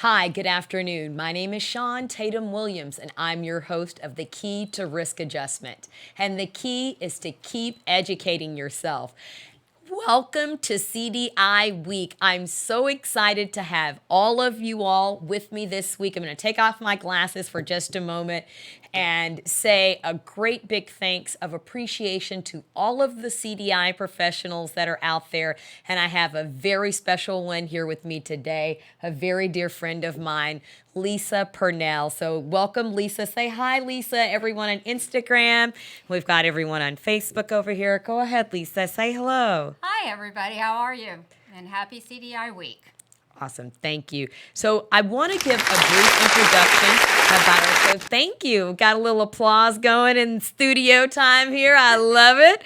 Hi, good afternoon. My name is Sean Tatum Williams, and I'm your host of The Key to Risk Adjustment. And the key is to keep educating yourself. Welcome to CDI Week. I'm so excited to have all of you all with me this week. I'm going to take off my glasses for just a moment and say a great big thanks of appreciation to all of the CDI professionals that are out there. And I have a very special one here with me today, a very dear friend of mine, Lisa Purnell. So welcome, Lisa. Say hi, Lisa, everyone on Instagram. We've got everyone on Facebook over here. Go ahead, Lisa. Say hello. Hi, everybody. How are you? And happy CDI week. Awesome. Thank you. So I want to give a brief introduction about our show. Thank you. Got a little applause going in studio time here. I love it.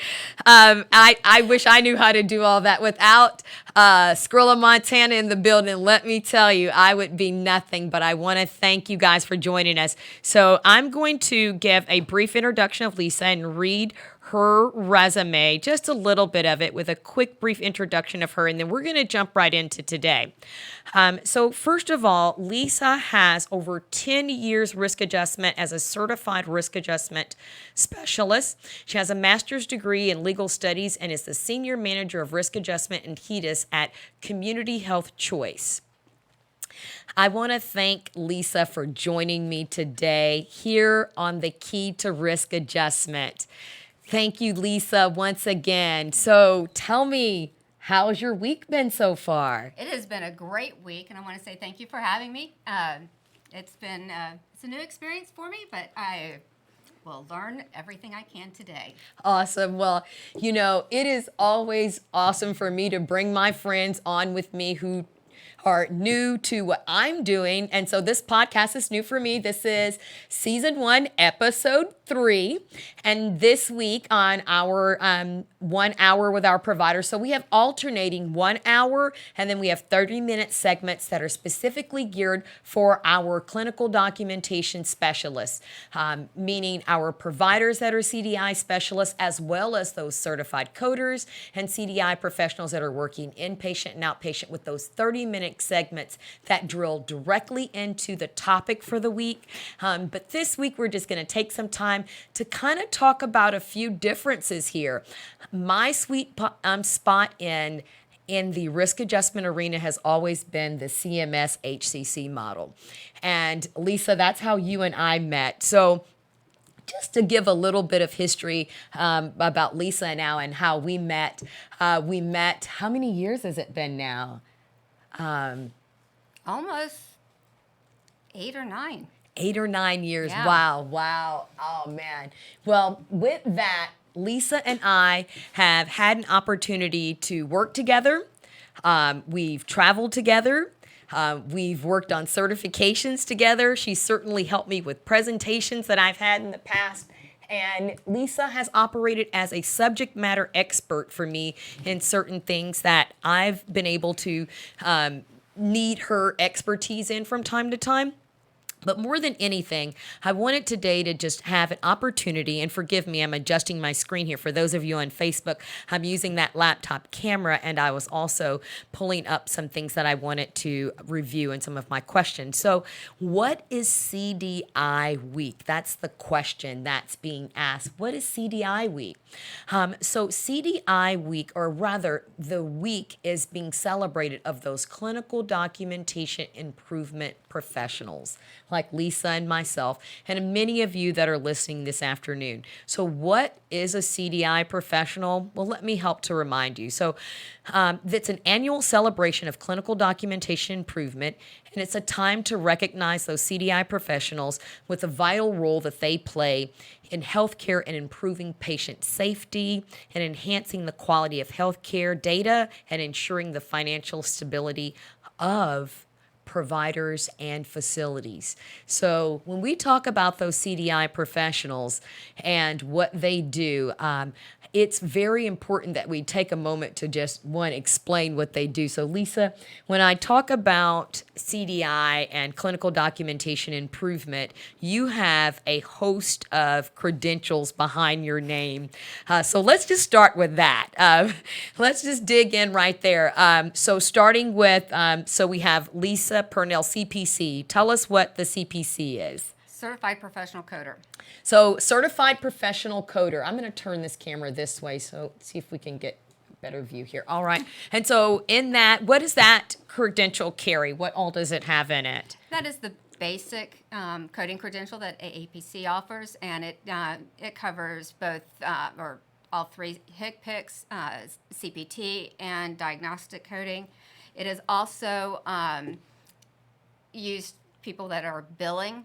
I wish I knew how to do all that without Skrilla Montana in the building. Let me tell you, I would be nothing, but I want to thank you guys for joining us. So I'm going to give a brief introduction of Lisa and read her resume, just a little bit of it with a quick brief introduction of her, and then we're going to jump right into today. So first of all, Lisa has over 10 years risk adjustment as a certified risk adjustment specialist. She has a master's degree in legal studies and is the senior manager of risk adjustment and HEDIS at Community Health Choice. I want to thank Lisa for joining me today here on the Key to Risk Adjustment. Thank you, Lisa, once again. So tell me, how's your week been so far? It has been a great week, and I want to say thank you for having me. It's a new experience for me, but I will learn everything I can today. Awesome. Well, it is always awesome for me to bring my friends on with me who are new to what I'm doing. And so this podcast is new for me. This is season 1, episode 3. And this week on our 1 hour with our provider. So we have alternating 1 hour, and then we have 30-minute segments that are specifically geared for our clinical documentation specialists, meaning our providers that are CDI specialists, as well as those certified coders and CDI professionals that are working inpatient and outpatient with those 30-minute segments that drill directly into the topic for the week. But this week, we're just going to take some time to kind of talk about a few differences here. My sweet spot in the risk adjustment arena has always been the CMS HCC model. And Lisa, that's how you and I met. So just to give a little bit of history about Lisa now and how we met. How many years has it been now? Almost 8 or 9. 8 or 9 years. Yeah. Wow. Oh, man. Well, with that, Lisa and I have had an opportunity to work together. We've traveled together. We've worked on certifications together. She's certainly helped me with presentations that I've had in the past. And Lisa has operated as a subject matter expert for me in certain things that I've been able to need her expertise in from time to time. But more than anything, I wanted today to just have an opportunity, and forgive me, I'm adjusting my screen here. For those of you on Facebook, I'm using that laptop camera, and I was also pulling up some things that I wanted to review and some of my questions. So what is CDI Week? That's the question that's being asked. What is CDI Week? So CDI Week, or rather the week, is being celebrated of those clinical documentation improvement professionals like Lisa and myself, and many of you that are listening this afternoon. So what is a CDI professional? Well, let me help to remind you. So it's an annual celebration of clinical documentation improvement, and it's a time to recognize those CDI professionals with the vital role that they play in healthcare and improving patient safety and enhancing the quality of healthcare data and ensuring the financial stability of providers and facilities. So when we talk about those CDI professionals and what they do, it's very important that we take a moment to just, one, explain what they do. So Lisa, when I talk about CDI and clinical documentation improvement, you have a host of credentials behind your name. So let's just start with that. Let's just dig in right there. So starting with, so we have Lisa Lisa Purnell, CPC. Tell us what the CPC is. Certified Professional Coder. So, certified professional coder. I'm going to turn this camera this way, so see if we can get a better view here. All right. And so, in that, what does that credential carry? What all does it have in it? That is the basic coding credential that AAPC offers, and it covers both or all three HCPCs, CPT, and diagnostic coding. It is also used people that are billing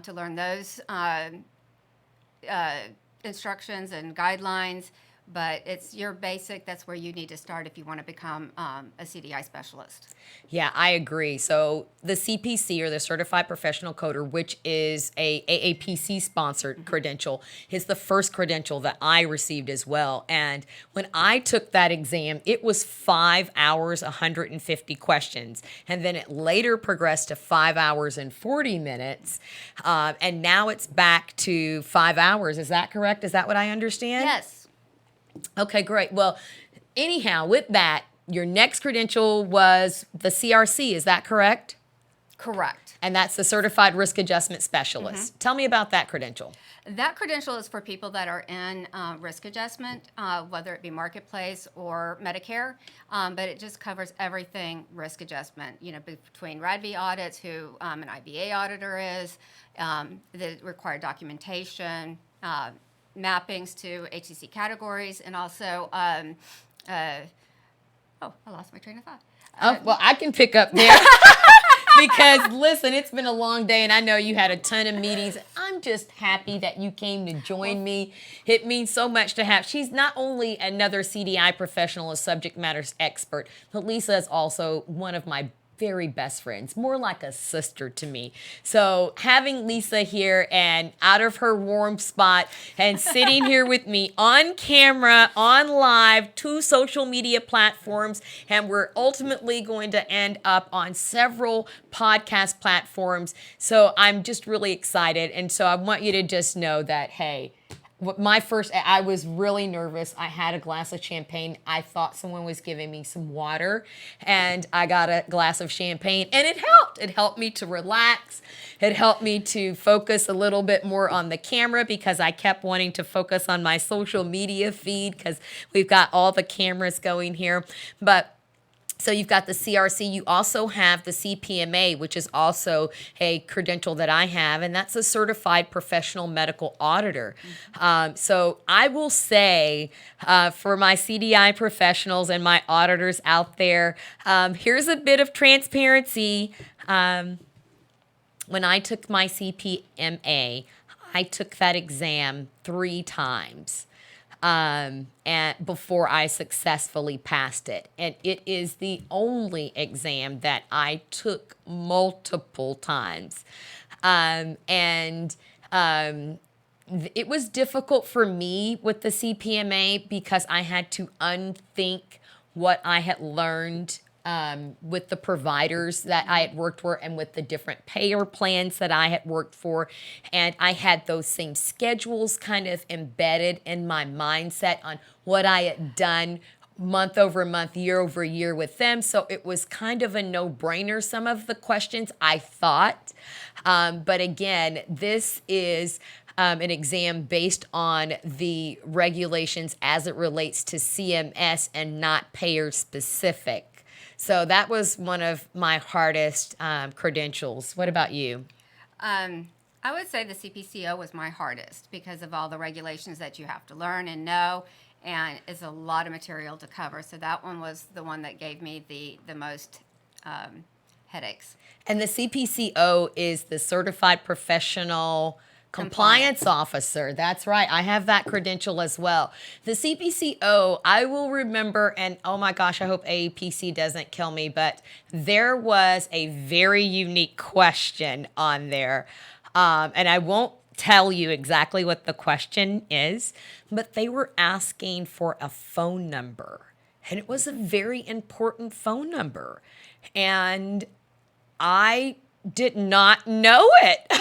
to learn those instructions and guidelines, but it's your basic. That's where you need to start if you want to become a CDI specialist. Yeah, I agree. So the CPC, or the Certified Professional Coder, which is a AAPC sponsored credential, is the first credential that I received as well. And when I took that exam, it was 5 hours, 150 questions. And then it later progressed to 5 hours and 40 minutes. And now it's back to 5 hours. Is that correct? Is that what I understand? Yes. Okay, great. Well, anyhow, with that, your next credential was the CRC. Is that correct? Correct. And that's the Certified Risk Adjustment Specialist. Tell me about that credential. That credential is for people that are in risk adjustment, whether it be Marketplace or Medicare, but it just covers everything risk adjustment, between RADV audits, who an IBA auditor is, the required documentation, mappings to HCC categories, and also, I lost my train of thought. Well, I can pick up there. Because, listen, it's been a long day, and I know you had a ton of meetings. I'm just happy that you came to join me. It means so much to have. She's not only another CDI professional, a subject matter expert, but Lisa is also one of my very best friends, more like a sister to me. So having Lisa here and out of her warm spot and sitting here with me on camera, on live, 2 social media platforms, and we're ultimately going to end up on several podcast platforms. So I'm just really excited. And so I want you to just know that, hey, I was really nervous. I had a glass of champagne. I thought someone was giving me some water, and I got a glass of champagne, and it helped. It helped me to relax. It helped me to focus a little bit more on the camera, because I kept wanting to focus on my social media feed, because we've got all the cameras going here. So you've got the CRC. You also have the CPMA, which is also a credential that I have, and that's a Certified Professional Medical Auditor. So I will say, for my CDI professionals and my auditors out there, here's a bit of transparency. When I took my CPMA, I took that exam 3 times. And before I successfully passed it. And it is the only exam that I took multiple times. It was difficult for me with the CPMA, because I had to unthink what I had learned with the providers that I had worked for, and with the different payer plans that I had worked for. And I had those same schedules kind of embedded in my mindset on what I had done month over month, year over year with them. So it was kind of a no-brainer, some of the questions, I thought. But again, this is an exam based on the regulations as it relates to CMS and not payer specific. So that was one of my hardest credentials. What about you? I would say the CPCO was my hardest, because of all the regulations that you have to learn and know, and it's a lot of material to cover. So that one was the one that gave me the most headaches. And the CPCO is the Certified Professional Compliance Officer. That's right. I have that credential as well. The CPCO, I will remember, and oh my gosh, I hope AAPC doesn't kill me, but there was a very unique question on there. And I won't tell you exactly what the question is, but they were asking for a phone number. And it was a very important phone number. And I did not know it.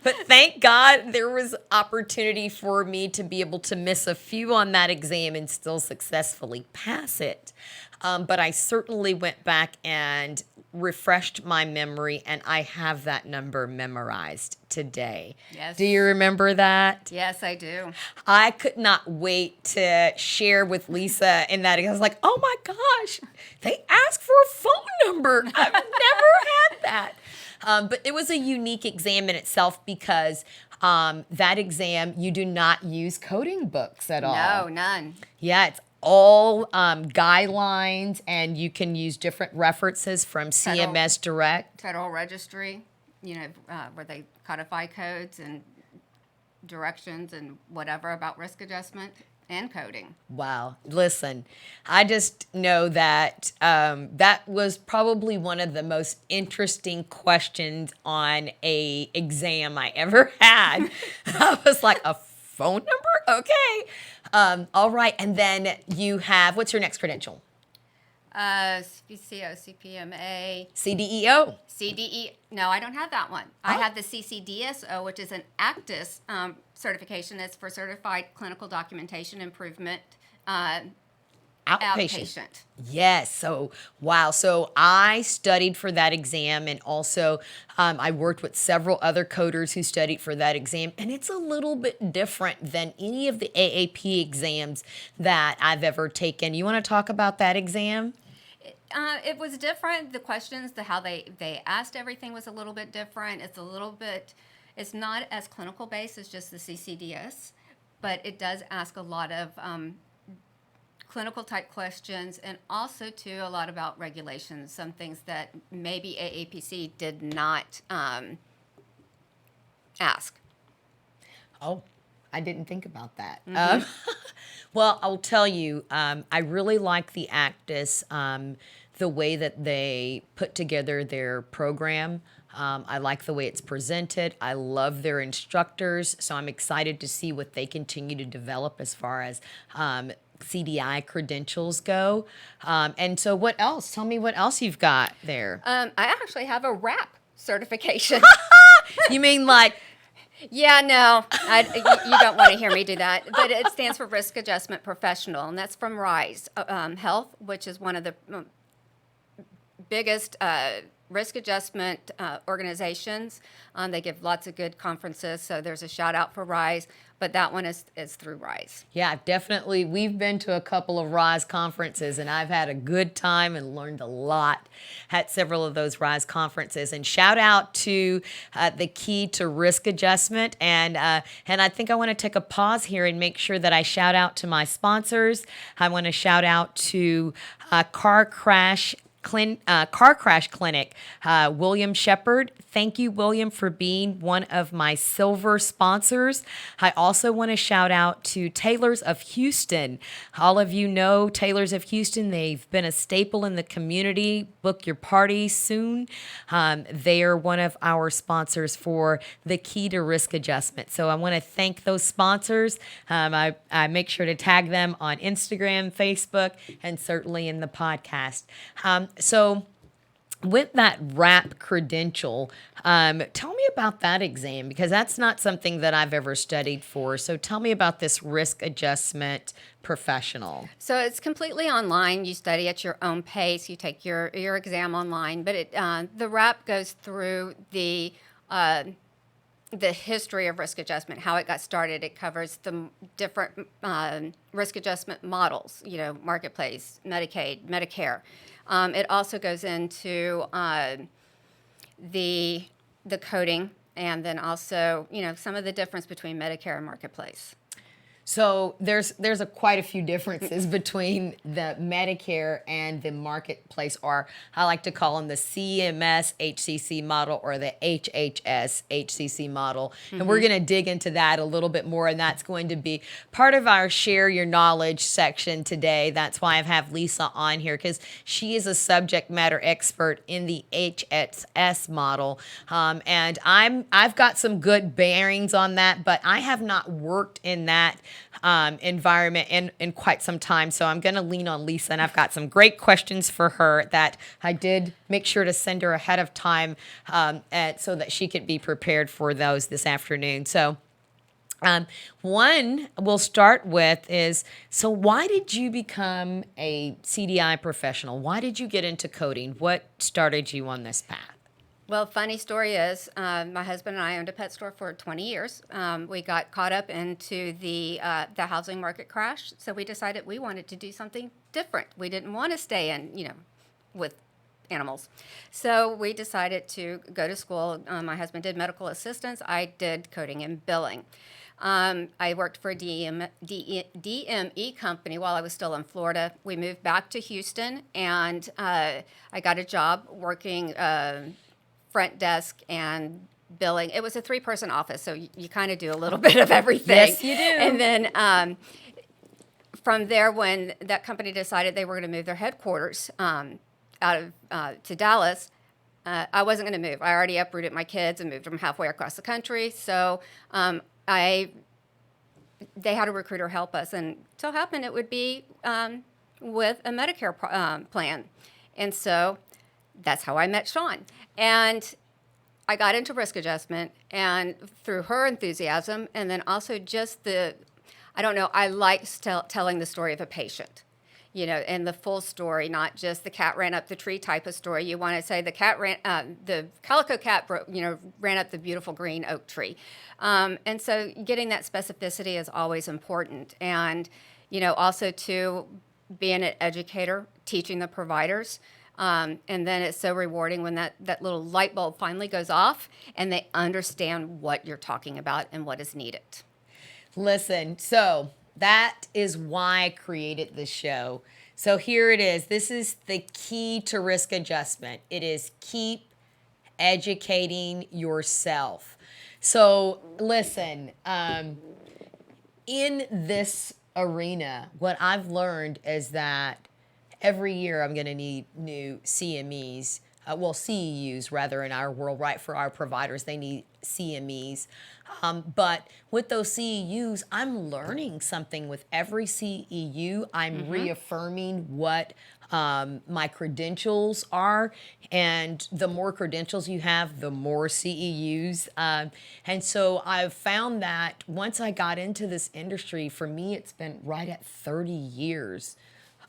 But thank God there was opportunity for me to be able to miss a few on that exam and still successfully pass it. But I certainly went back and refreshed my memory, and I have that number memorized today. Yes. Do you remember that? Yes, I do. I could not wait to share with Lisa in that. I was like, oh my gosh, they asked for a phone number. I've never had that. But it was a unique exam in itself because that exam, you do not use coding books at all. No, none. Yeah, it's all guidelines, and you can use different references from CMS Direct. Federal Registry, where they codify codes and directions and whatever about risk adjustment and coding. Wow. Listen, I just know that that was probably one of the most interesting questions on a exam I ever had. I was like, a phone number? Okay. All right. And then you have, what's your next credential? CPCO, CPMA, CDEO. CDE. No, I don't have that one. I have the CCDSO, which is an ACTIS certification. It's for Certified Clinical Documentation Improvement Outpatient. Yes. So, wow. So I studied for that exam, and also I worked with several other coders who studied for that exam. And it's a little bit different than any of the AAP exams that I've ever taken. You want to talk about that exam? It was different. The questions, how they asked everything was a little bit different. It's not as clinical based as just the CCDS, but it does ask a lot of clinical type questions, and also too a lot about regulations, some things that maybe AAPC did not ask. Oh, I didn't think about that. Well, I'll tell you, I really like the ACTIS, the way that they put together their program. I like the way it's presented. I love their instructors, so I'm excited to see what they continue to develop as far as CDI credentials go. And so what else? Tell me what else you've got there. I actually have a RAP certification. You mean like... Yeah, no, you don't want to hear me do that. But it stands for Risk Adjustment Professional, and that's from RISE Health, which is one of the biggest risk adjustment organizations. They give lots of good conferences, so there's a shout out for RISE, but that one is through RISE. Yeah, definitely. We've been to a couple of RISE conferences, and I've had a good time and learned a lot at several of those RISE conferences. And shout out to the Key to Risk Adjustment. And I think I want to take a pause here and make sure that I shout out to my sponsors. I want to shout out to Car Crash Clinic, William Shepard. Thank you, William, for being one of my silver sponsors. I also want to shout out to Tailors of Houston. All of you know Tailors of Houston. They've been a staple in the community. Book your party soon. They are one of our sponsors for the Key to Risk Adjustment. So I want to thank those sponsors. I make sure to tag them on Instagram, Facebook, and certainly in the podcast. So with that RAP credential, tell me about that exam, because that's not something that I've ever studied for. So tell me about this risk adjustment professional. So it's completely online. You study at your own pace. You take your exam online, but the RAP goes through the history of risk adjustment, how it got started. It covers the different risk adjustment models, marketplace, Medicaid, Medicare. It also goes into the coding, and then also, some of the difference between Medicare and marketplace. So there's quite a few differences between the Medicare and the marketplace, or I like to call them the CMS HCC model or the HHS HCC model. Mm-hmm. And we're going to dig into that a little bit more, and that's going to be part of our Share Your Knowledge section today. That's why I have Lisa on here, because she is a subject matter expert in the HHS model. And I've got some good bearings on that, but I have not worked in that environment in quite some time. So I'm going to lean on Lisa, and I've got some great questions for her that I did make sure to send her ahead of time so that she could be prepared for those this afternoon. So, One we'll start with is, so why did you become a CDI professional? Why did you get into coding? What started you on this path? Well, funny story is, my husband and I owned a pet store for 20 years. We got caught up into the housing market crash, so we decided we wanted to do something different. We didn't want to stay in, with animals. So we decided to go to school. My husband did medical assistance. I did coding and billing. I worked for a DME company while I was still in Florida. We moved back to Houston, and I got a job working front desk and billing. It was a 3-person office, so you kind of do a little bit of everything. Yes, you do. And then from there, when that company decided they were going to move their headquarters out of to Dallas, I wasn't going to move. I already uprooted my kids and moved them halfway across the country. So they had a recruiter help us, and so happened it would be with a Medicare plan. And so that's how I met Sean. And I got into risk adjustment, and through her enthusiasm, and then also just I like telling the story of a patient, and the full story, not just the cat ran up the tree type of story. You want to say the calico cat, ran up the beautiful green oak tree. And so getting that specificity is always important. And, also to being an educator, teaching the providers. And then it's so rewarding when that little light bulb finally goes off and they understand what you're talking about and what is needed. Listen, so that is why I created this show. So here it is. This is the key to risk adjustment. It is keep educating yourself. So listen, in this arena, what I've learned is that every year I'm going to need new CMEs, CEUs rather, in our world, right? For our providers, they need CMEs. But with those CEUs, I'm learning something with every CEU. I'm reaffirming what my credentials are. And the more credentials you have, the more CEUs. And so I've found that once I got into this industry, for me, it's been right at 30 years.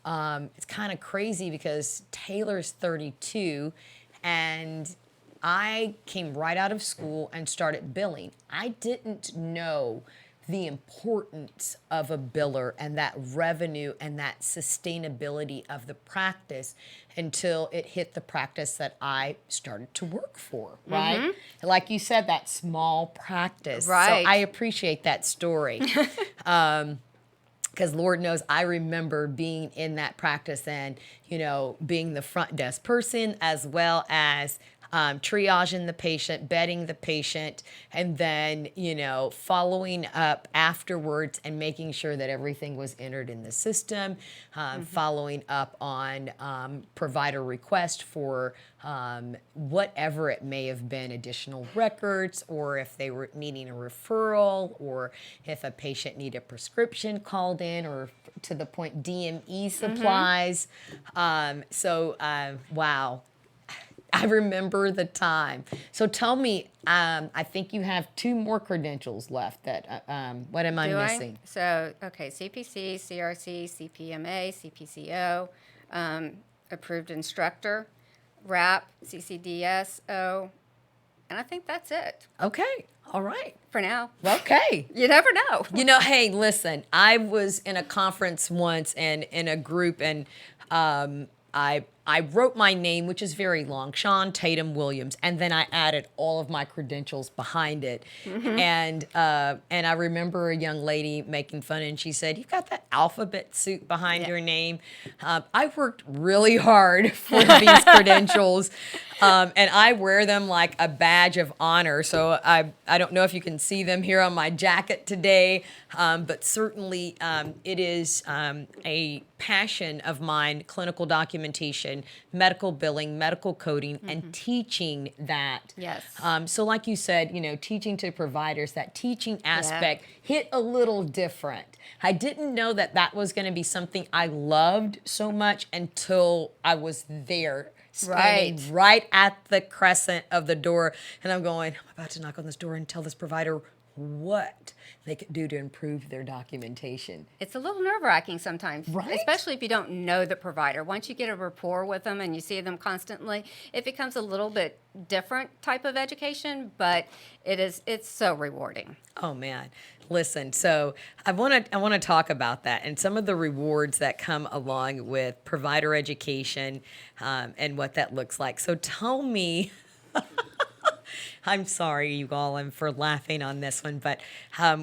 It's kind of crazy because Taylor's 32, and I came right out of school and started billing. I didn't know the importance of a biller and that revenue and that sustainability of the practice until it hit the practice that I started to work for, right? Like you said, that small practice. Right. So I appreciate that story. Because Lord knows I remember being in that practice and, being the front desk person, as well as triaging the patient, bedding the patient, and then, following up afterwards and making sure that everything was entered in the system, following up on provider request for whatever it may have been, additional records, or if they were needing a referral, or if a patient needed a prescription called in, or to the point DME supplies. Wow. I remember the time. So tell me, I think you have 2 more credentials left. What am I missing? So, okay, CPC, CRC, CPMA, CPCO, approved instructor, RAP, CCDSO, and I think that's it. Okay. All right. For now. Okay. You never know. Hey, listen, I was in a conference once and in a group, and I wrote my name, which is very long, Sean Tatum Williams, and then I added all of my credentials behind it. And I remember a young lady making fun, and she said, "You've got that alphabet soup behind your name." I worked really hard for these credentials, and I wear them like a badge of honor. So I don't know if you can see them here on my jacket today, but certainly it is a passion of mine: clinical documentation, medical billing, medical coding, and teaching that. Yes. So like you said, teaching to providers, that teaching aspect hit a little different. I didn't know that was going to be something I loved so much until I was there, standing right at the crescent of the door. And I'm going, I'm about to knock on this door and tell this provider what they could do to improve their documentation. It's a little nerve-wracking sometimes, Right? especially if you don't know the provider. Once you get a rapport with them and you see them constantly, it becomes a little bit different type of education, but it's so rewarding. Oh man, listen. So I want to talk about that and some of the rewards that come along with provider education, and what that looks like. So tell me. I'm sorry, you all, for laughing on this one, but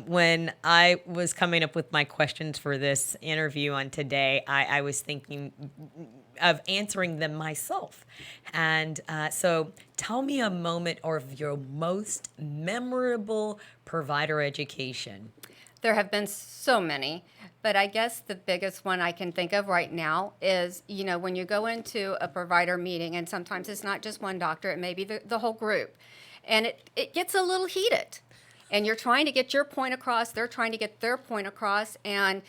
when I was coming up with my questions for this interview on today, I was thinking of answering them myself. And so tell me a moment of your most memorable provider education. There have been so many, but I guess the biggest one I can think of right now is, when you go into a provider meeting, and sometimes it's not just one doctor, it may be the whole group, and it gets a little heated. And you're trying to get your point across, they're trying to get their point across, and,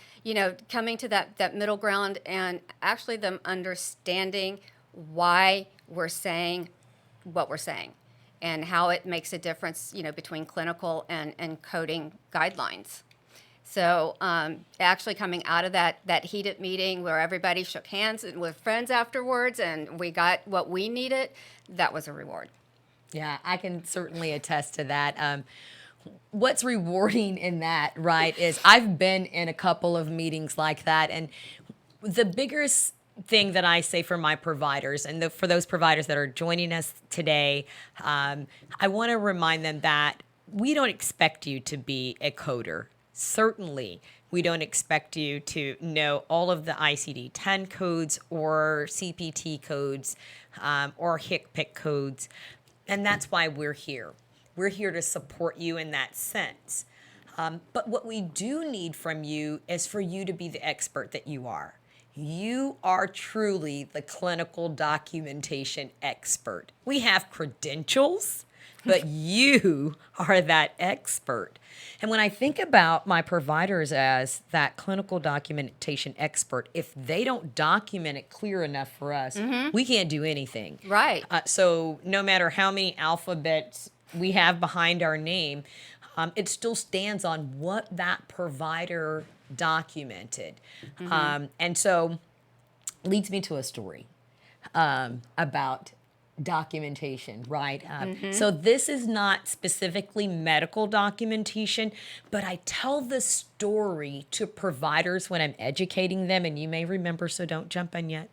coming to that middle ground and actually them understanding why we're saying what we're saying and how it makes a difference, between clinical and coding guidelines. So actually coming out of that heated meeting where everybody shook hands with friends afterwards and we got what we needed, that was a reward. Yeah, I can certainly attest to that. What's rewarding in that, right, is I've been in a couple of meetings like that. And the biggest thing that I say for my providers and for those providers that are joining us today, I want to remind them that we don't expect you to be a coder. Certainly, we don't expect you to know all of the ICD-10 codes or CPT codes, or HCPC codes. And that's why we're here. We're here to support you in that sense. But what we do need from you is for you to be the expert that you are. You are truly the clinical documentation expert. We have credentials, but you are that expert. And when I think about my providers as that clinical documentation expert, if they don't document it clear enough for us, we can't do anything. Right. So no matter how many alphabets we have behind our name, it still stands on what that provider documented. And so leads me to a story about documentation, right? So this is not specifically medical documentation, but I tell the story to providers when I'm educating them, and you may remember, so don't jump in yet.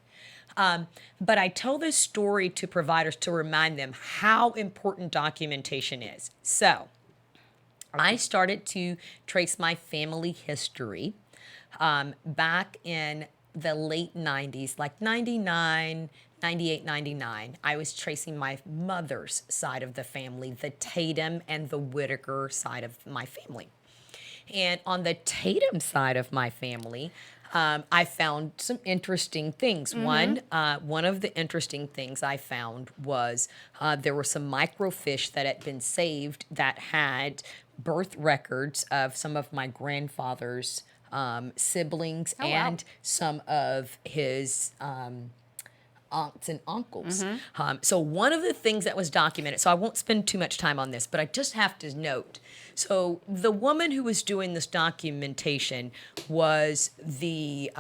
But I tell this story to providers to remind them how important documentation is. So I started to trace my family history back in the late 90s, like 99, 98, 99. I was tracing my mother's side of the family, the Tatum and the Whitaker side of my family. And on the Tatum side of my family, I found some interesting things. One of the interesting things I found was there were some microfiche that had been saved that had birth records of some of my grandfather's siblings and some of his aunts and uncles. So one of the things that was documented, so I won't spend too much time on this, but I just have to note. So the woman who was doing this documentation was the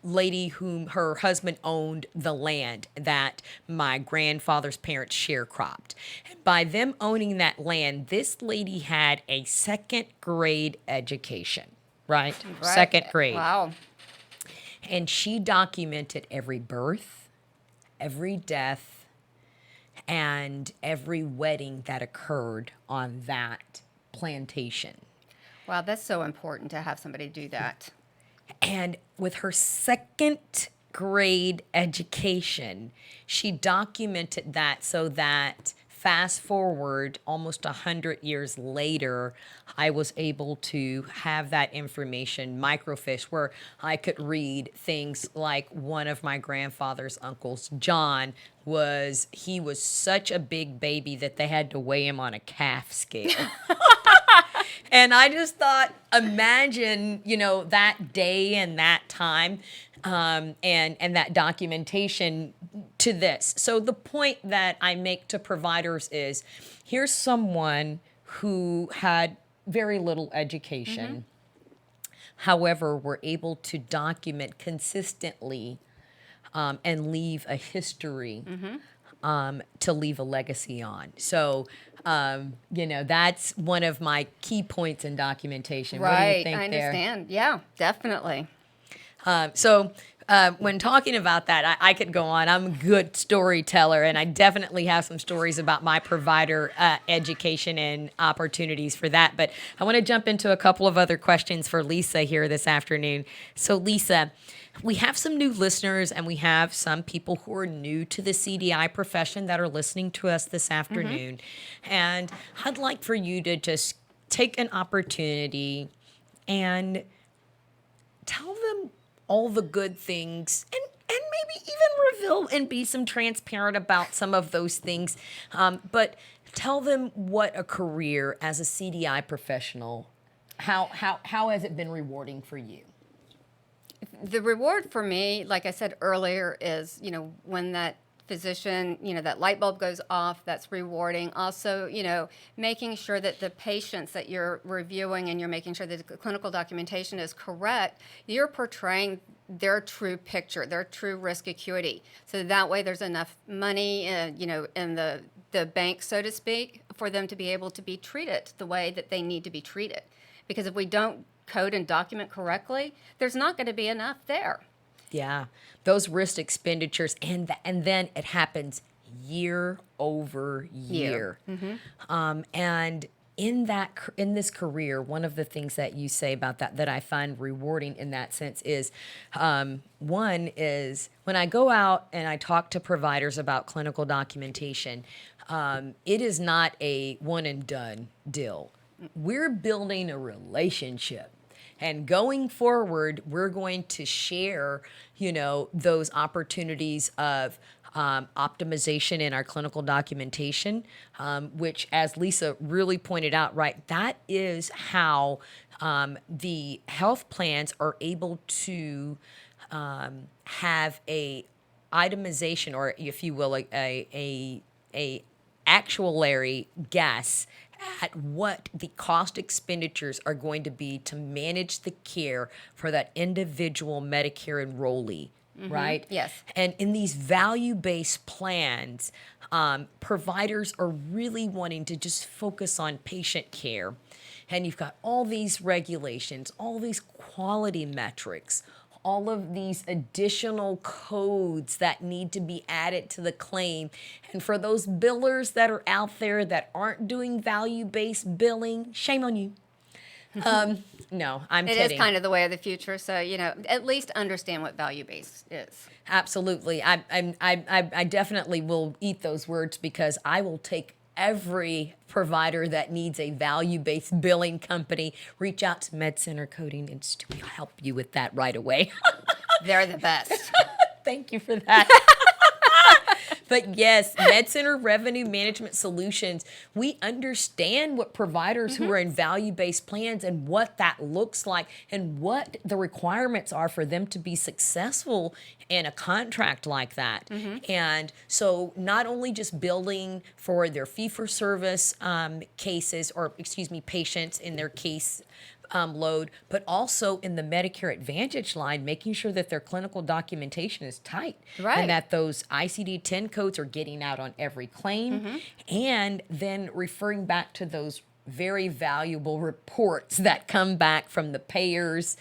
lady whom her husband owned the land that my grandfather's parents sharecropped. And by them owning that land, this lady had a second grade education, right? Second grade. Wow. And she documented every birth, every death, and every wedding that occurred on that plantation. Wow, that's so important to have somebody do that. And with her second grade education, she documented that so that fast forward almost 100 years later, I was able to have that information microfiche where I could read things like one of my grandfather's uncles, John, was such a big baby that they had to weigh him on a calf scale. And I just thought, imagine, that day and that time, and that documentation to this. So the point that I make to providers is, here's someone who had very little education. However, we're able to document consistently and leave a history to leave a legacy on. So, that's one of my key points in documentation. What do you Right. think I there? understand. Yeah, definitely. When talking about that, I could go on. I'm a good storyteller, and I definitely have some stories about my provider education and opportunities for that. But I want to jump into a couple of other questions for Lisa here this afternoon. So, Lisa, we have some new listeners, and we have some people who are new to the CDI profession that are listening to us this afternoon. And I'd like for you to just take an opportunity and tell them all the good things and maybe even reveal and be some transparent about some of those things. But tell them what a career as a CDI professional, how has it been rewarding for you? The reward for me, like I said earlier, is, when that physician, that light bulb goes off, that's rewarding. Also, making sure that the patients that you're reviewing and you're making sure that the clinical documentation is correct, you're portraying their true picture, their true risk acuity. So that way there's enough money, in the bank, so to speak, for them to be able to be treated the way that they need to be treated. Because if we don't code and document correctly, there's not going to be enough there. Yeah, those risk expenditures, and then it happens year over year. And in this career, one of the things that you say about that I find rewarding in that sense is, one is when I go out and I talk to providers about clinical documentation, it is not a one and done deal. We're building a relationship. And going forward, we're going to share, those opportunities of optimization in our clinical documentation, which, as Lisa really pointed out, right, that is how the health plans are able to have a itemization, or if you will, a actuary guess at what the cost expenditures are going to be to manage the care for that individual Medicare enrollee, right? Yes. And in these value-based plans, providers are really wanting to just focus on patient care. And you've got all these regulations, all these quality metrics, all of these additional codes that need to be added to the claim. And for those billers that are out there that aren't doing value-based billing, shame on you. No, I'm kidding. It is kind of the way of the future. So, at least understand what value-based is. Absolutely. I definitely will eat those words, because I will take every provider that needs a value-based billing company, reach out to MedCenter Coding Institute. We'll help you with that right away. They're the best. Thank you for that. But yes, MedCenter Revenue Management Solutions, we understand what providers who are in value-based plans and what that looks like and what the requirements are for them to be successful in a contract like that. And so not only just billing for their fee-for-service cases, or patients in their case load, but also in the Medicare Advantage line, making sure that their clinical documentation is tight, Right. and that those ICD-10 codes are getting out on every claim, and then referring back to those very valuable reports that come back from the payers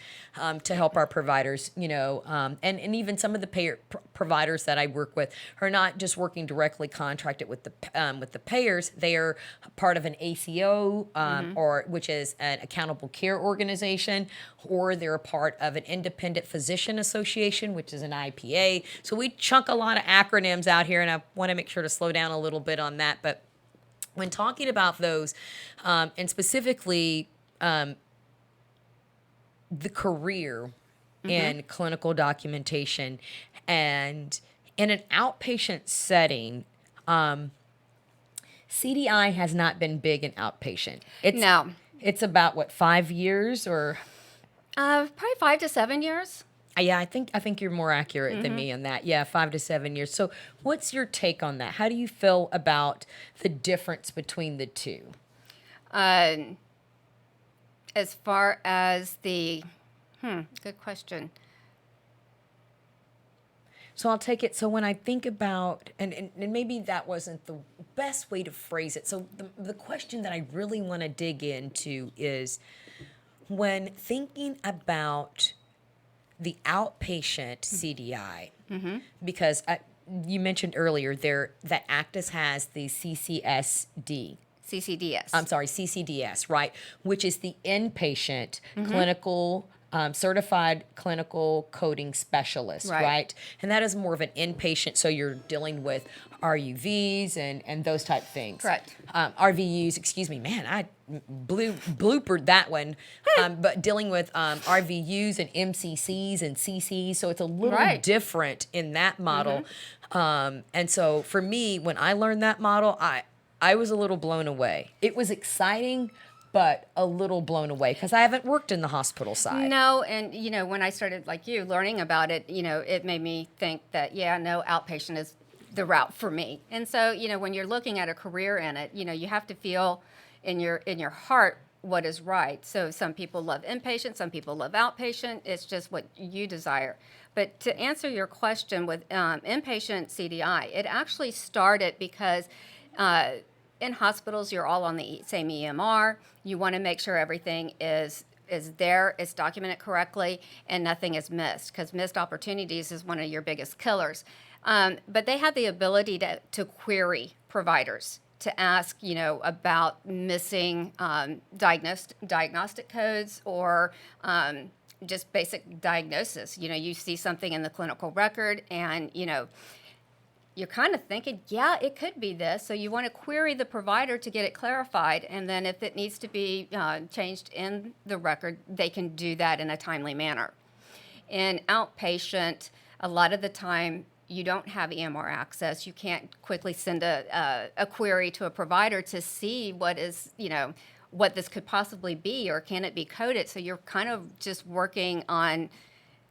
to help our providers, and even some of the providers that I work with are not just working directly contracted with the payers. They are part of an ACO, or which is an accountable care organization, or they're a part of an independent physician association, which is an IPA. So we chunk a lot of acronyms out here, and I want to make sure to slow down a little bit on that. But when talking about those, and specifically the career in clinical documentation, and in an outpatient setting, CDI has not been big in outpatient. No. It's about, what, 5 years or? Probably 5 to 7 years. Yeah, I think you're more accurate than me on that. Yeah, 5 to 7 years. So what's your take on that? How do you feel about the difference between the two? As far as the, good question. So I'll take it. So when I think about, and maybe that wasn't the best way to phrase it. So the question that I really want to dig into is when thinking about the outpatient CDI, because you mentioned earlier there that ACTIS has the CCDS. I'm sorry, CCDS, right? Which is the inpatient clinical certified clinical coding specialist, Right. right? And that is more of an inpatient, so you're dealing with RUVs and those type things. Correct. RVUs, excuse me, man, I bloopered that one. But dealing with RVUs and MCCs and CCs, so it's a little Right. different in that model. And so for me, when I learned that model, I was a little blown away. It was exciting, but a little blown away because I haven't worked in the hospital side. No, and when I started like you learning about it, it made me think that outpatient is the route for me. And so, when you're looking at a career in it, you have to feel in your heart what is right. So some people love inpatient, some people love outpatient. It's just what you desire. But to answer your question with inpatient CDI, it actually started because in hospitals, you're all on the same EMR. You want to make sure everything is there, it's documented correctly, and nothing is missed, because missed opportunities is one of your biggest killers. But they have the ability to query providers, to ask, about missing diagnostic codes or just basic diagnosis. You see something in the clinical record and, you're kind of thinking, yeah, it could be this. So you want to query the provider to get it clarified. And then if it needs to be changed in the record, they can do that in a timely manner. In outpatient, a lot of the time, you don't have EMR access. You can't quickly send a query to a provider to see what this could possibly be, or can it be coded. So you're kind of just working on,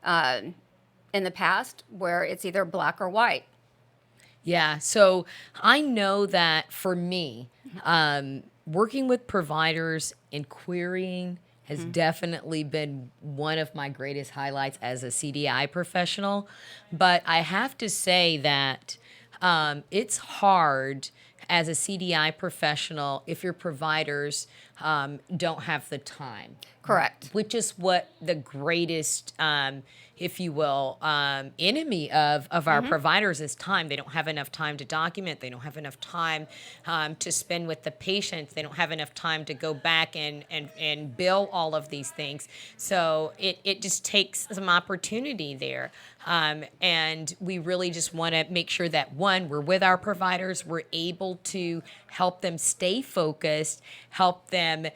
in the past, where it's either black or white. Yeah, so I know that for me, working with providers and querying has definitely been one of my greatest highlights as a CDI professional. But I have to say that it's hard as a CDI professional if your providers don't have the time. Correct. Which is what the greatest, if you will, enemy of our providers is time. They don't have enough time to document. They don't have enough time to spend with the patients. They don't have enough time to go back and bill all of these things. So it just takes some opportunity there. And we really just want to make sure that, one, we're with our providers, we're able to help them stay focused, help them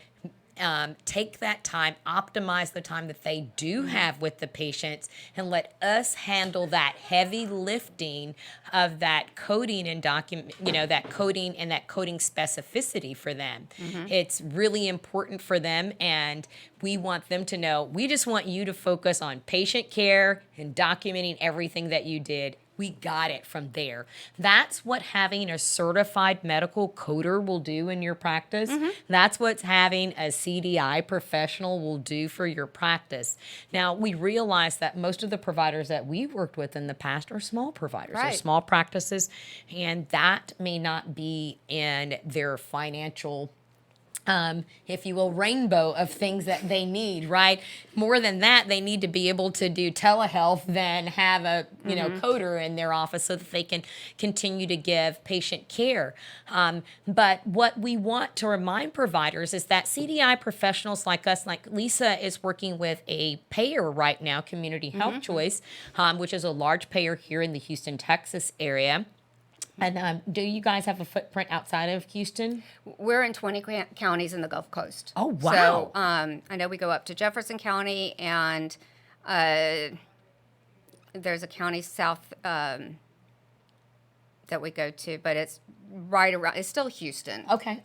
take that time, optimize the time that they do have with the patients, and let us handle that heavy lifting of that coding and that coding and that coding specificity for them. It's really important for them, and we want them to know, we just want you to focus on patient care and documenting everything that you did. We got it from there. That's what having a certified medical coder will do in your practice. That's what having a CDI professional will do for your practice. Now, we realize that most of the providers that we've worked with in the past are small providers, Right. or small practices, and that may not be in their financial if you will, rainbow of things that they need, right? More than that, they need to be able to do telehealth than have a coder in their office so that they can continue to give patient care. But what we want to remind providers is that CDI professionals like us, like Lisa is working with a payer right now, Community Health Choice, which is a large payer here in the Houston, Texas area. And do you guys have a footprint outside of Houston? We're in 20 counties in the Gulf Coast. Oh, wow. So I know we go up to Jefferson County, and there's a county south that we go to, but it's right around, it's still Houston. Okay.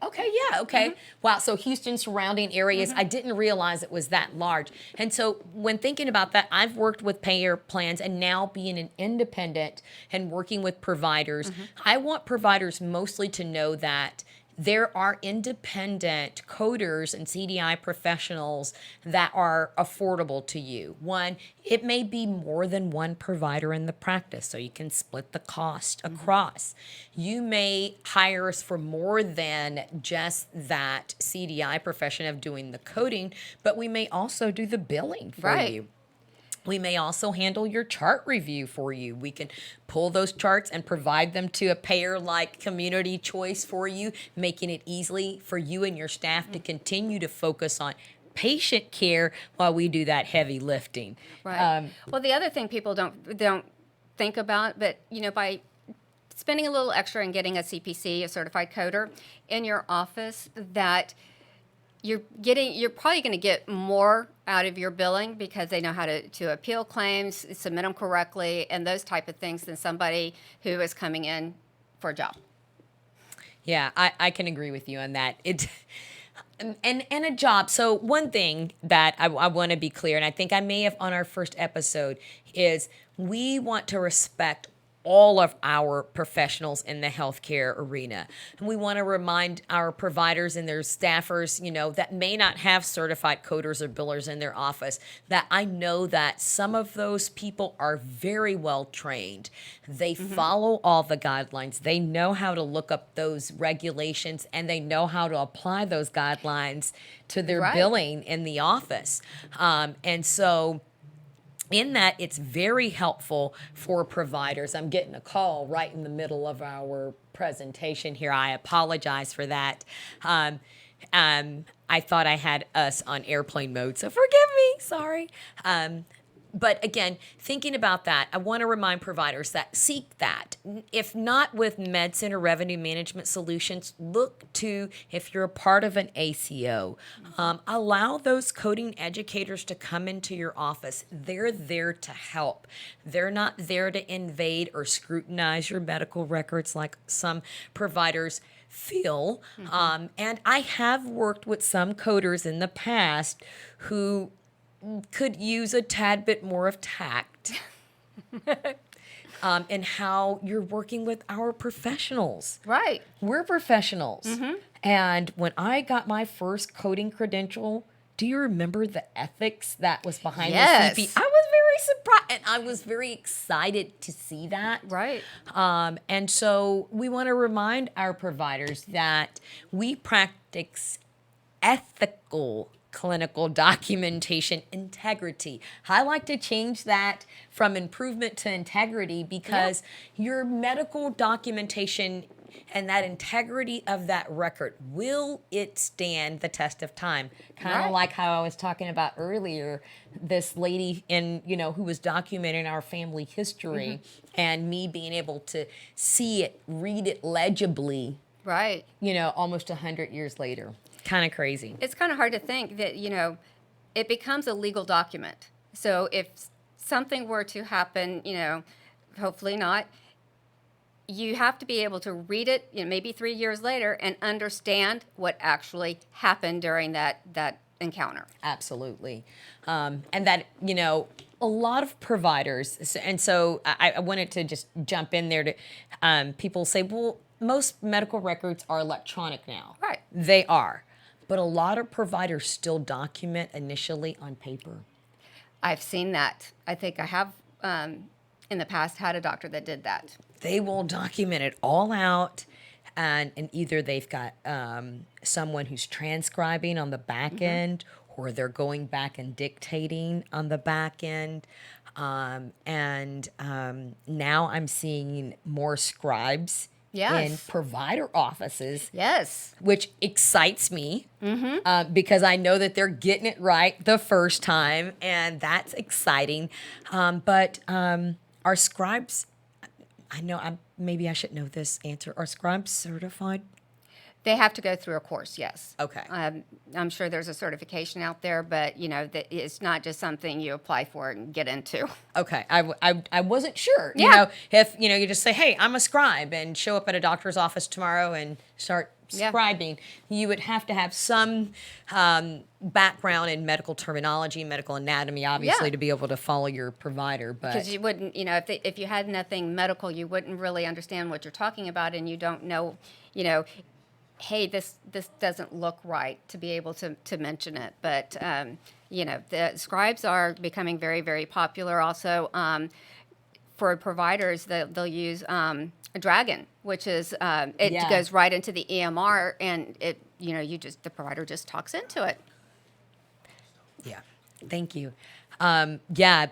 Wow, so Houston surrounding areas, I didn't realize it was that large. And so when thinking about that, I've worked with payer plans, and now being an independent and working with providers, I want providers mostly to know that there are independent coders and CDI professionals that are affordable to you. One, it may be more than one provider in the practice, so you can split the cost across. You may hire us for more than just that CDI profession of doing the coding, but we may also do the billing for Right. you. We may also handle your chart review for you. We can pull those charts and provide them to a payer like Community Choice for you, making it easily for you and your staff to continue to focus on patient care while we do that heavy lifting. Right. Well, the other thing people don't think about, but by spending a little extra and getting a CPC, a certified coder, in your office, that you're probably going to get more out of your billing because they know how to appeal claims, submit them correctly, and those type of things than somebody who is coming in for a job. Yeah, I can agree with you on that. And a job. So one thing that I want to be clear, and I think I may have on our first episode, is we want to respect all of our professionals in the healthcare arena. And we want to remind our providers and their staffers, that may not have certified coders or billers in their office, that I know that some of those people are very well trained. They follow all the guidelines. They know how to look up those regulations, and they know how to apply those guidelines to their Right. billing in the office. And so in that, it's very helpful for providers. I'm getting a call right in the middle of our presentation here. I apologize for that. I thought I had us on airplane mode, so forgive me. Sorry. But again, thinking about that, I want to remind providers that seek that. If not with MedCenter or revenue management solutions, look to if you're a part of an ACO. Allow those coding educators to come into your office. They're there to help. They're not there to invade or scrutinize your medical records like some providers feel. And I have worked with some coders in the past who could use a tad bit more of tact in how you're working with our professionals. Right. We're professionals. And when I got my first coding credential, do you remember the ethics that was behind Yes. the CP? I was very surprised, and I was very excited to see that. Right. And so we want to remind our providers that we practice ethical clinical documentation integrity. I like to change that from improvement to integrity because your medical documentation and that integrity of that record, will it stand the test of time? Kind of Right. like how I was talking about earlier, this lady who was documenting our family history and me being able to see it, read it legibly, Right. almost 100 years later. Kind of crazy. It's kind of hard to think that, it becomes a legal document. So if something were to happen, hopefully not, you have to be able to read it, maybe 3 years later and understand what actually happened during that encounter. Absolutely. And that, a lot of providers, and so I wanted to just jump in there to, people say, well, most medical records are electronic now. Right. They are. But a lot of providers still document initially on paper. I've seen that. I think I have in the past had a doctor that did that. They will document it all out, and either they've got someone who's transcribing on the back end, or they're going back and dictating on the back end. And now I'm seeing more scribes in Yes. provider offices, Yes. which excites me because I know that they're getting it right the first time, and that's exciting. But are scribes, I know maybe I should know this answer, are scribes certified? They have to go through a course, yes. Okay. I'm sure there's a certification out there, but that it's not just something you apply for and get into. Okay, I wasn't sure. Yeah. If you just say, "Hey, I'm a scribe," and show up at a doctor's office tomorrow and start Yeah. scribing, you would have to have some background in medical terminology, medical anatomy, obviously, Yeah. to be able to follow your provider. But Because you wouldn't, if you had nothing medical, you wouldn't really understand what you're talking about, and you don't know, hey, this doesn't look right, to be able to mention it. But the scribes are becoming very, very popular. Also, for providers, they'll use a Dragon, which is it Yeah. goes right into the EMR, and the provider just talks into it. Yeah. Thank you. Yeah,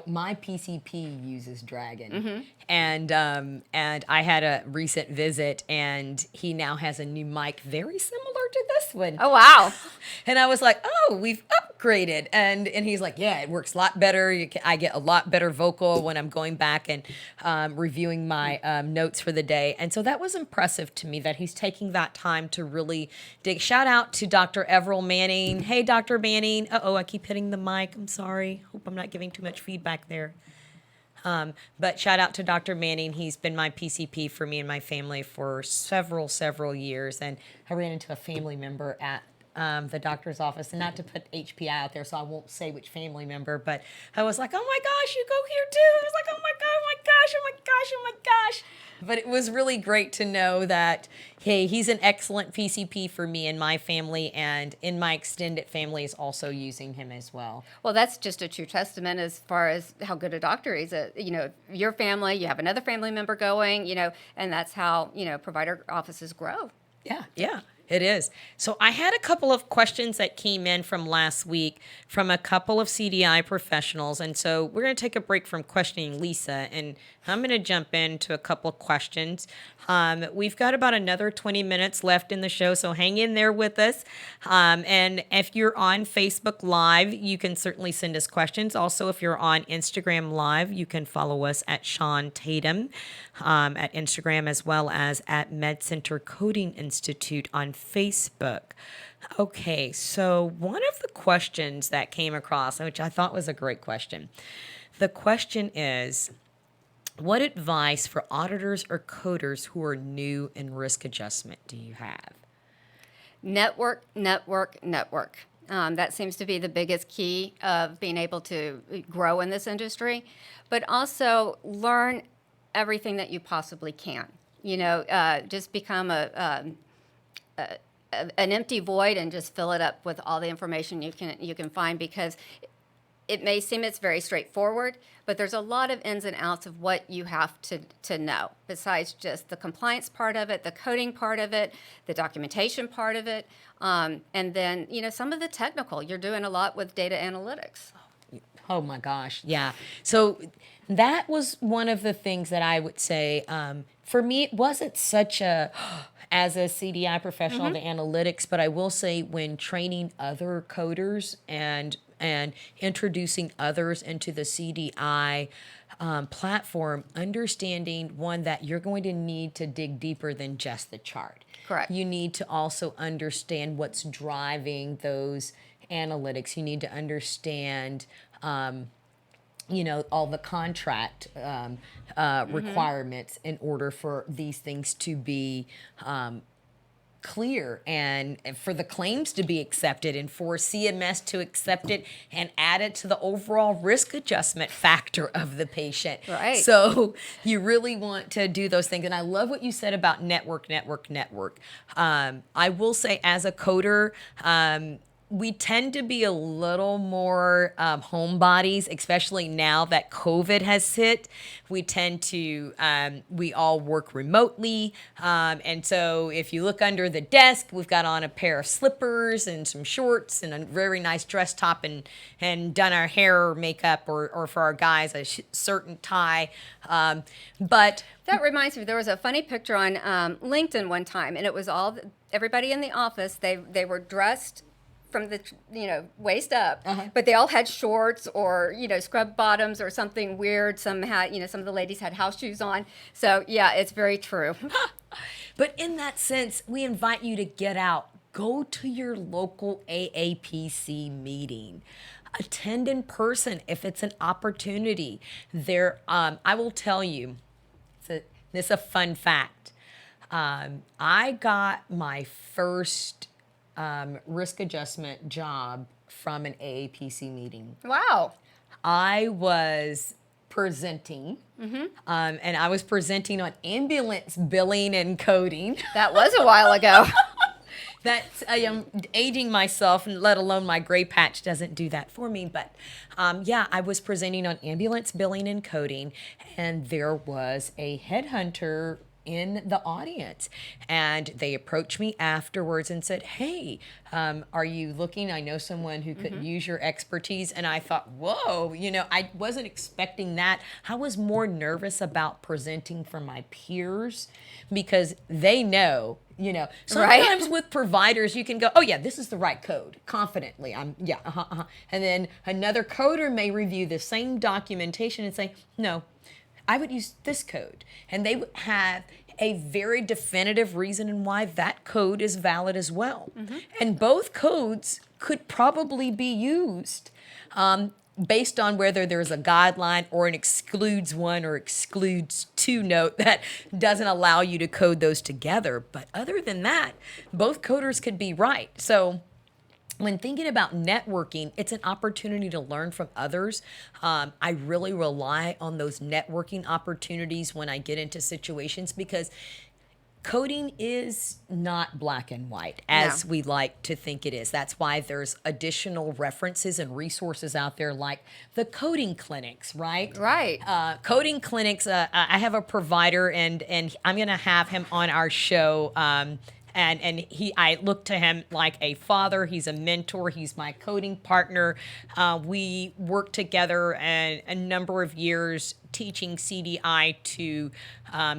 my PCP uses Dragon, and I had a recent visit, and he now has a new mic very similar to this one. Oh wow! And I was like, oh, we've upgraded. And he's like, yeah, it works a lot better. I get a lot better vocal when I'm going back and reviewing my notes for the day. And so that was impressive to me that he's taking that time to really dig. Shout out to Dr. Everell Manning. Hey, Dr. Manning. Uh-oh, I keep hitting the mic. I'm sorry. Hope I'm not giving too much feedback there. But shout out to Dr. Manning. He's been my PCP for me and my family for several years. And I ran into a family member at the doctor's office, and not to put HPI out there, so I won't say which family member, but I was like, oh my gosh, you go here too. I was like, oh my God, oh my gosh, oh my gosh, oh my gosh. But it was really great to know that, hey, he's an excellent PCP for me and my family, and in my extended family is also using him as well. Well, that's just a true testament as far as how good a doctor is. Your family, you have another family member going, and that's how provider offices grow. Yeah, it is. So I had a couple of questions that came in from last week from a couple of CDI professionals. And so we're going to take a break from questioning Lisa, and I'm going to jump into a couple of questions. We've got about another 20 minutes left in the show, so hang in there with us. And if you're on Facebook Live, you can certainly send us questions. Also, if you're on Instagram Live, you can follow us at Sean Tatum at Instagram, as well as at MedCenter Coding Institute on Facebook. Okay, so one of the questions that came across, which I thought was a great question, the question is, what advice for auditors or coders who are new in risk adjustment do you have? Network, network, network. That seems to be the biggest key of being able to grow in this industry, but also learn everything that you possibly can. Just become an empty void and just fill it up with all the information you can find, because it may seem it's very straightforward, but there's a lot of ins and outs of what you have to know, besides just the compliance part of it, the coding part of it, the documentation part of it, and then, some of the technical. You're doing a lot with data analytics. Oh my gosh, yeah. So that was one of the things that I would say, for me, it wasn't such a, as a CDI professional, the analytics, but I will say when training other coders and introducing others into the CDI platform, understanding, one, that you're going to need to dig deeper than just the chart. Correct. You need to also understand what's driving those analytics. You need to understand all the contract requirements in order for these things to be clear, and for the claims to be accepted, and for CMS to accept it and add it to the overall risk adjustment factor of the patient. Right. So you really want to do those things. And I love what you said about network. I will say, as a coder, we tend to be a little more homebodies, especially now that COVID has hit. We tend to, we all work remotely. And so if you look under the desk, we've got on a pair of slippers and some shorts and a very nice dress top, and done our hair or makeup, or for our guys, a shirt and tie. But that reminds me, there was a funny picture on LinkedIn one time, and it was everybody in the office. They were dressed from the waist up, but they all had shorts or scrub bottoms or something weird. Some had some of the ladies had house shoes on. So yeah, it's very true. But in that sense, we invite you to get out, go to your local AAPC meeting, attend in person if it's an opportunity. There, I will tell you, this is a fun fact. I got my first risk adjustment job from an AAPC meeting. Wow. I was presenting. And I was presenting on ambulance billing and coding. That was a while ago. That's I am aging myself, and let alone my gray patch doesn't do that for me. But yeah, I was presenting on ambulance billing and coding, and there was a headhunter in the audience, and they approached me afterwards and said, "Hey, are you looking? I know someone who could use your expertise." And I thought, whoa, I wasn't expecting that. I was more nervous about presenting for my peers because they know. Sometimes with providers, you can go, "Oh yeah, this is the right code," confidently. And then another coder may review the same documentation and say, "No, I would use this code." And they would have a very definitive reason and why that code is valid as well. And both codes could probably be used based on whether there's a guideline or an excludes one or excludes two note that doesn't allow you to code those together. But other than that, both coders could be right. So when thinking about networking, it's an opportunity to learn from others. I really rely on those networking opportunities when I get into situations because coding is not black and white as we like to think it is. That's why there's additional references and resources out there like the coding clinics, right? Right. Coding clinics, I have a provider and I'm going to have him on our show. I look to him like a father. He's a mentor. He's my coding partner. We worked together a number of years teaching CDI to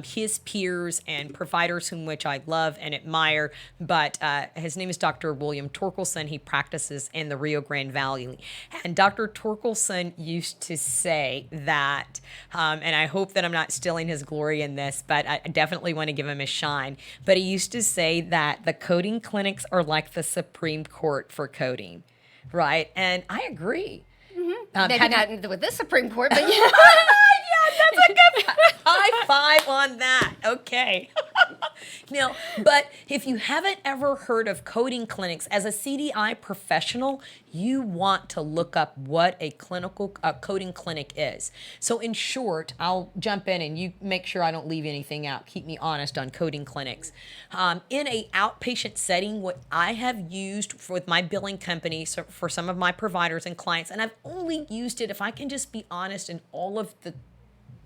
his peers and providers whom which I love and admire. But his name is Dr. William Torkelson. He practices in the Rio Grande Valley. And Dr. Torkelson used to say that, and I hope that I'm not stealing his glory in this, but I definitely want to give him a shine. But he used to say that the coding clinics are like the Supreme Court for coding, right? And I agree. Maybe not with this Supreme Court, but yeah. That's a good high five on that. Okay. Now, but if you haven't ever heard of coding clinics, as a CDI professional, you want to look up what a clinical coding clinic is. So in short, I'll jump in and you make sure I don't leave anything out. Keep me honest on coding clinics. In a outpatient setting, what I have used with my billing company, so for some of my providers and clients, and I've only used it, if I can just be honest, in all of the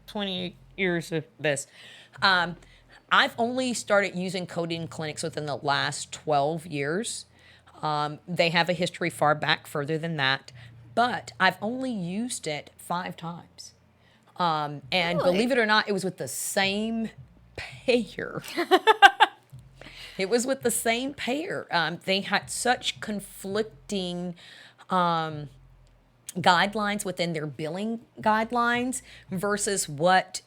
28 years of this. I've only started using coding clinics within the last 12 years. They have a history far back further than that, but I've only used it 5 times. And Really? believe it or not, it was with the same payer. It was with the same payer. They had such conflicting guidelines within their billing guidelines versus what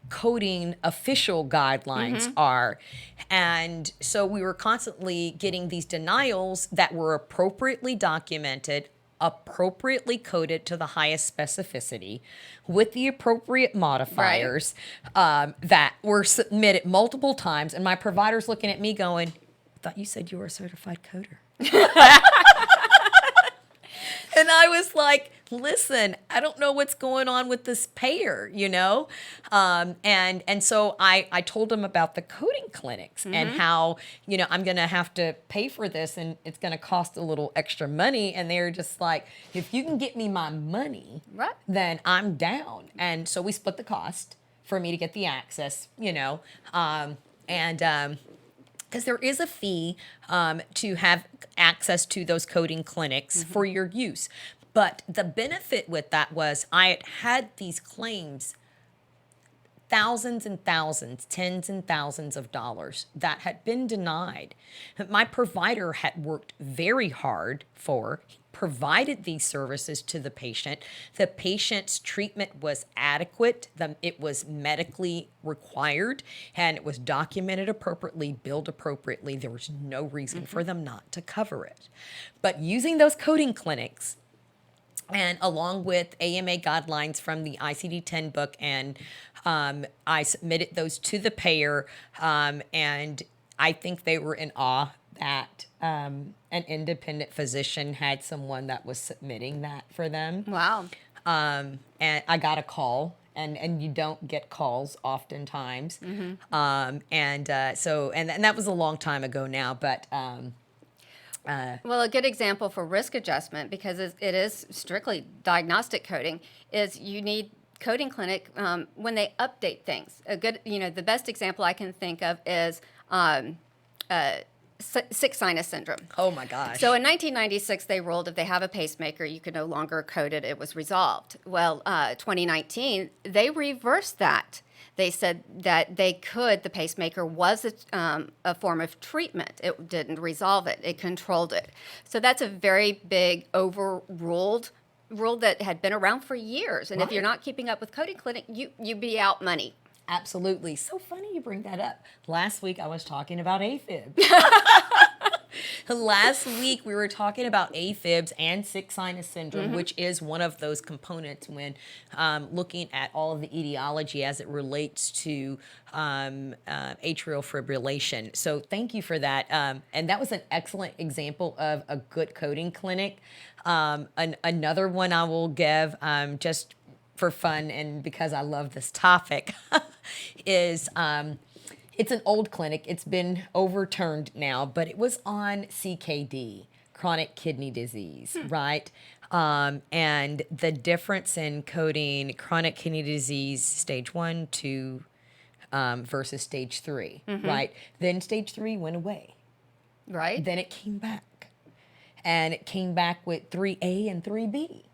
coding official guidelines are. And so we were constantly getting these denials that were appropriately documented, appropriately coded to the highest specificity with the appropriate modifiers that were submitted multiple times. And my provider's looking at me going, "I thought you said you were a certified coder." And I was like, "Listen, I don't know what's going on with this payer, And so I told him about the coding clinics and how, I'm going to have to pay for this and it's going to cost a little extra money. And they're just like, "If you can get me my money, then I'm down." And so we split the cost for me to get the access, because there is a fee to have access to those coding clinics for your use. But the benefit with that was I had these claims, thousands and thousands, tens and thousands of dollars that had been denied. My provider had worked very hard provided these services to the patient. The patient's treatment was adequate. It was medically required, and it was documented appropriately, billed appropriately. There was no reason for them not to cover it. But using those coding clinics, and along with AMA guidelines from the ICD-10 book, and I submitted those to the payer, and I think they were in awe that an independent physician had someone that was submitting that for them. Wow. and I got a call. And you don't get calls oftentimes, and that was a long time ago now. But Well, a good example for risk adjustment, because it is strictly diagnostic coding, is you need coding clinic when they update things. The best example I can think of is sick sinus syndrome. oh my gosh, So in 1996, they ruled if they have a pacemaker, you could no longer code it. It was resolved. Well, 2019, they reversed that. They said that the pacemaker was a form of treatment. It didn't resolve it. It controlled it. So that's a very big overruled rule that had been around for years. And if you're Right. not keeping up with coding clinic, you be out money. absolutely. So funny you bring that up. Last week I was talking about AFib. Last week we were talking about AFibs and sick sinus syndrome, which is one of those components when looking at all of the etiology as it relates to atrial fibrillation. So thank you for that. And that was an excellent example of a good coding clinic. Another one I will give just for fun and because I love this topic is it's an old clinic. It's been overturned now, but it was on CKD, chronic kidney disease, right? And the difference in coding chronic kidney disease stage 1, 2 versus stage 3, right? Then stage 3 went away. Right? Then it came back. And it came back with 3A and 3B.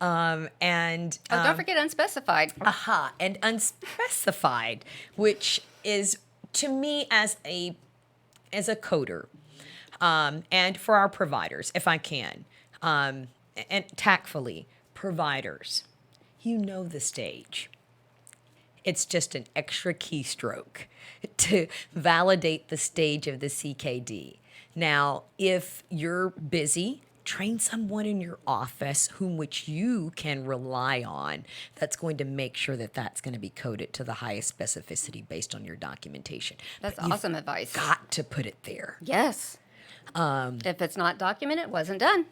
Don't forget unspecified. Aha, and unspecified, which is to me as a coder, and for our providers, if I can, and tactfully, providers, you know the stage. It's just an extra keystroke to validate the stage of the CKD. Now, if you're busy, train someone in your office which you can rely on that's going to make sure that that's going to be coded to the highest specificity based on your documentation. That's But you've awesome advice. got to put it there. Yes. If it's not documented, it wasn't done.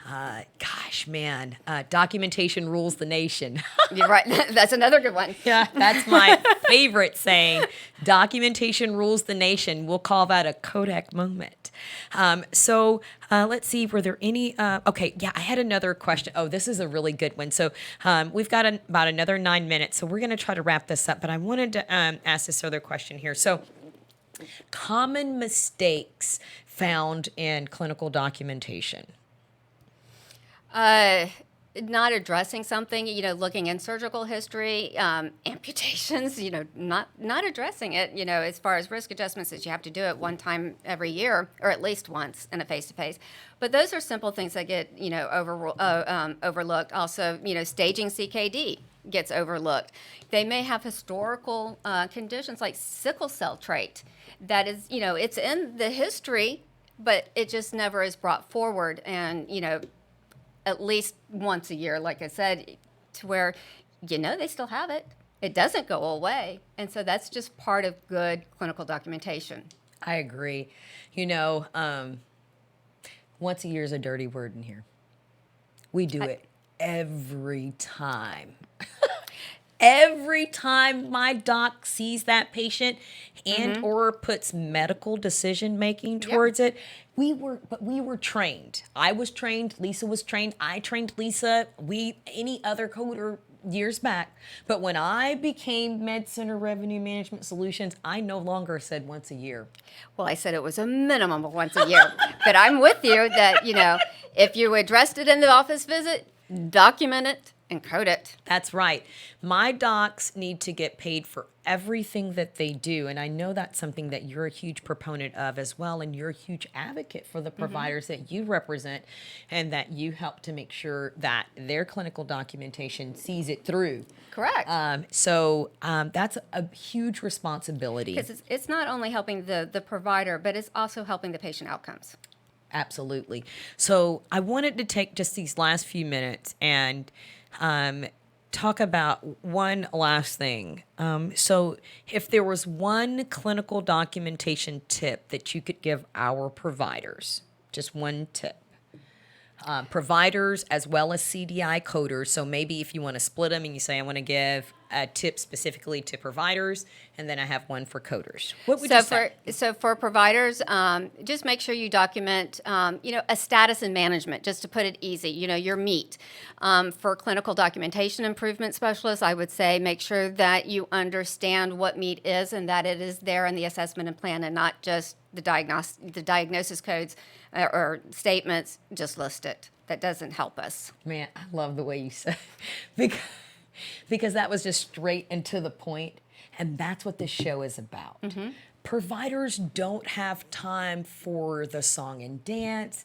Gosh, man, documentation rules the nation. You're right. That's another good one. Yeah, that's my favorite saying. Documentation rules the nation. We'll call that a Kodak moment. So let's see, were there any? Okay, yeah, I had another question. Oh, this is a really good one. So we've got about another 9 minutes, so we're going to try to wrap this up. But I wanted to ask this other question here. So common mistakes found in clinical documentation. Not addressing something, looking in surgical history, amputations, not addressing it, as far as risk adjustments, that you have to do it one time every year, or at least once in a face-to-face. But those are simple things that get, overlooked. Also, staging CKD gets overlooked. They may have historical conditions like sickle cell trait that is, it's in the history, but it just never is brought forward. And, at least once a year, like I said, to where, they still have it. It doesn't go away. And so that's just part of good clinical documentation. I agree. Once a year is a dirty word in here. We do it every time. Every time my doc sees that patient and or puts medical decision making towards it, we were trained. I was trained. Lisa was trained. I trained Lisa. Any other coder years back. But when I became Med Center Revenue Management Solutions, I no longer said once a year. Well, I said it was a minimum of once a year. But I'm with you that, if you addressed it in the office visit, document it and code it. That's right. My docs need to get paid for everything that they do. And I know that's something that you're a huge proponent of as well. And you're a huge advocate for the providers that you represent and that you help to make sure that their clinical documentation sees it through. Correct. So that's a huge responsibility. Because it's not only helping the provider, but it's also helping the patient outcomes. Absolutely. So I wanted to take just these last few minutes and talk about one last thing. So if there was one clinical documentation tip that you could give our providers, just one tip, providers as well as CDI coders. So maybe if you want to split them and you say, I want to give a tip specifically to providers, and then I have one for coders. What would you say? So for providers, just make sure you document, a status in management, just to put it easy, your meet. For clinical documentation improvement specialists, I would say make sure that you understand what meet is and that it is there in the assessment and plan and not just the diagnosis codes or statements, just list it. That doesn't help us. Man, I love the way you said because that was just straight and to the point, and that's what this show is about. Mm-hmm. Providers don't have time for the song and dance.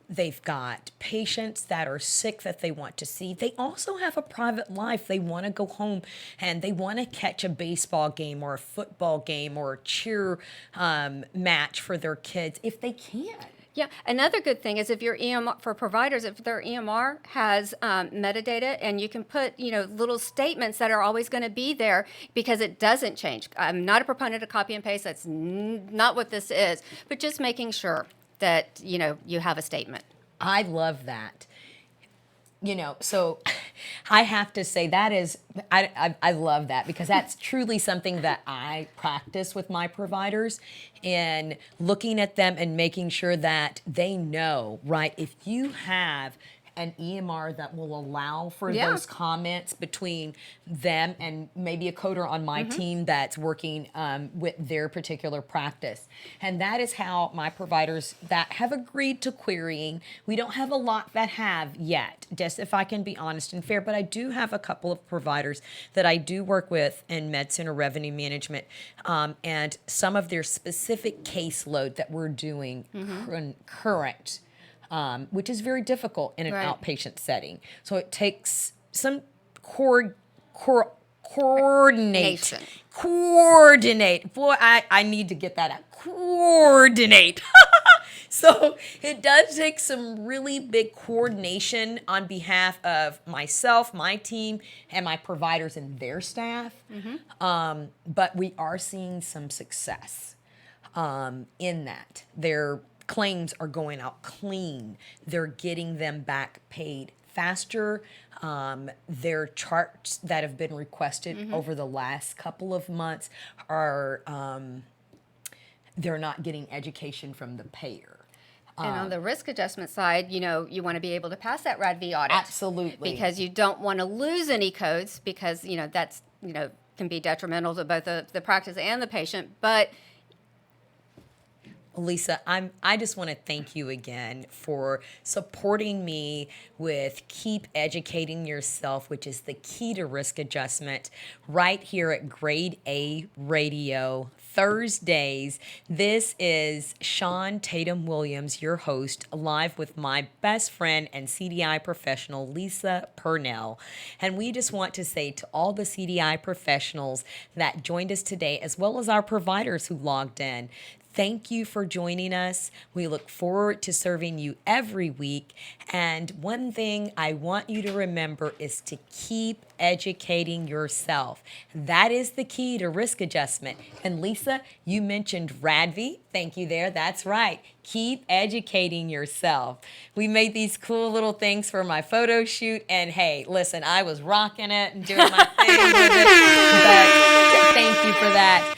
They've got patients that are sick that they want to see. They also have a private life. They want to go home and they want to catch a baseball game or a football game or a cheer match for their kids if they can. Yeah, another good thing is if your EMR, for providers, if their EMR has metadata and you can put, little statements that are always going to be there because it doesn't change. I'm not a proponent of copy and paste. That's not what this is. But just making sure that, you have a statement. I love that. So I have to say that is, I love that because that's truly something that I practice with my providers in looking at them and making sure that they know, right? If you have an EMR that will allow for those comments between them and maybe a coder on my team that's working with their particular practice. And that is how my providers that have agreed to querying, we don't have a lot that have yet, just if I can be honest and fair, but I do have a couple of providers that I do work with in medicine or revenue management, and some of their specific caseload that we're doing current. Which is very difficult in an outpatient setting. So it takes some coordinate. Boy, I need to get that out. Coordinate. So it does take some really big coordination on behalf of myself, my team, and my providers and their staff. But we are seeing some success in that. Their claims are going out clean. They're getting them back paid faster. Their charts that have been requested over the last couple of months are, they're not getting education from the payer. And on the risk adjustment side, you want to be able to pass that RADV audit. Absolutely. Because you don't want to lose any codes because, that's, can be detrimental to both the practice and the patient. But Lisa, I just want to thank you again for supporting me with Keep Educating Yourself, which is the key to risk adjustment, right here at Grade A Radio Thursdays. This is Sean Tatum Williams, your host, live with my best friend and CDI professional, Lisa Purnell. And we just want to say to all the CDI professionals that joined us today, as well as our providers who logged in, thank you for joining us. We look forward to serving you every week. And one thing I want you to remember is to keep educating yourself. That is the key to risk adjustment. And Lisa, you mentioned RADV. Thank you there. That's right. Keep educating yourself. We made these cool little things for my photo shoot. And hey, listen, I was rocking it and doing my thing with it. But thank you for that.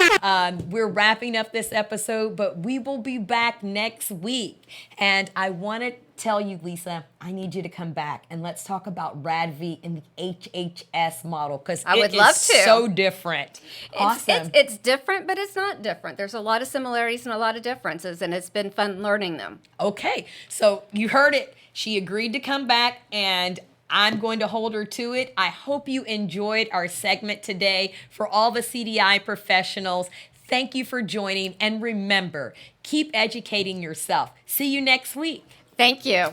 We're wrapping up this episode, but we will be back next week. And I want to tell you, Lisa, I need you to come back and let's talk about RADV in the HHS model because it is so different. Awesome. It's different, but it's not different. There's a lot of similarities and a lot of differences, and it's been fun learning them. Okay, so you heard it. She agreed to come back, and I'm going to hold her to it. I hope you enjoyed our segment today. For all the CDI professionals, thank you for joining. And remember, keep educating yourself. See you next week. Thank you.